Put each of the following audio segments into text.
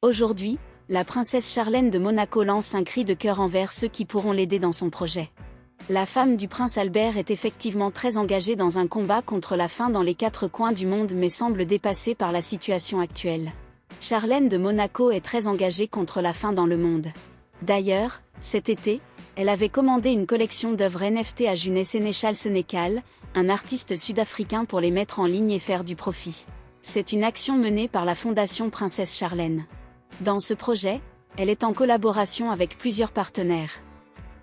Aujourd'hui, la princesse Charlène de Monaco lance un cri de cœur envers ceux qui pourront l'aider dans son projet. La femme du prince Albert est effectivement très engagée dans un combat contre la faim dans les 4 coins du monde mais semble dépassée par la situation actuelle. Charlène de Monaco est très engagée contre la faim dans le monde. D'ailleurs, cet été, elle avait commandé une collection d'œuvres NFT à Junet Sénéchal Sénécal, un artiste sud-africain, pour les mettre en ligne et faire du profit. C'est une action menée par la Fondation Princesse Charlène. Dans ce projet, elle est en collaboration avec plusieurs partenaires.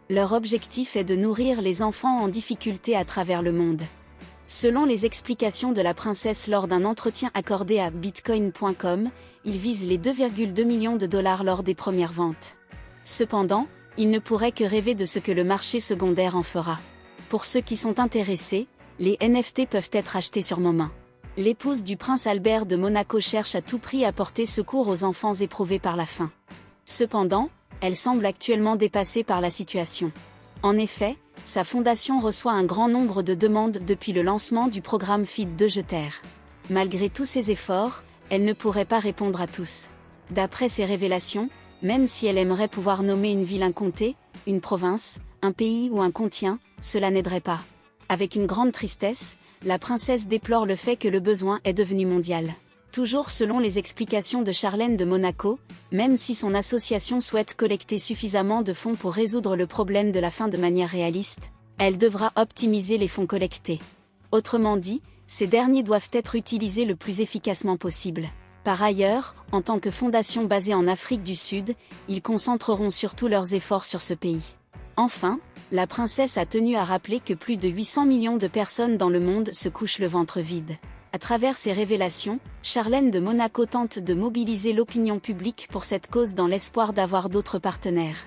Leur objectif est de nourrir les enfants en difficulté à travers le monde. Selon les explications de la princesse lors d'un entretien accordé à Bitcoin.com, ils visent les 2,2 millions de dollars lors des premières ventes. Cependant, ils ne pourraient que rêver de ce que le marché secondaire en fera. Pour ceux qui sont intéressés, les NFT peuvent être achetés sur Moment. L'épouse du prince Albert de Monaco cherche à tout prix à porter secours aux enfants éprouvés par la faim. Cependant, elle semble actuellement dépassée par la situation. En effet, sa fondation reçoit un grand nombre de demandes depuis le lancement du programme Feed de Terre. Malgré tous ses efforts, elle ne pourrait pas répondre à tous. D'après ses révélations, même si elle aimerait pouvoir nommer une ville, un comté, une province, un pays ou un continent, cela n'aiderait pas. Avec une grande tristesse, la princesse déplore le fait que le besoin est devenu mondial. Toujours selon les explications de Charlène de Monaco, même si son association souhaite collecter suffisamment de fonds pour résoudre le problème de la faim de manière réaliste, elle devra optimiser les fonds collectés. Autrement dit, ces derniers doivent être utilisés le plus efficacement possible. Par ailleurs, en tant que fondation basée en Afrique du Sud, ils concentreront surtout leurs efforts sur ce pays. Enfin, la princesse a tenu à rappeler que plus de 800 millions de personnes dans le monde se couchent le ventre vide. À travers ces révélations, Charlène de Monaco tente de mobiliser l'opinion publique pour cette cause dans l'espoir d'avoir d'autres partenaires.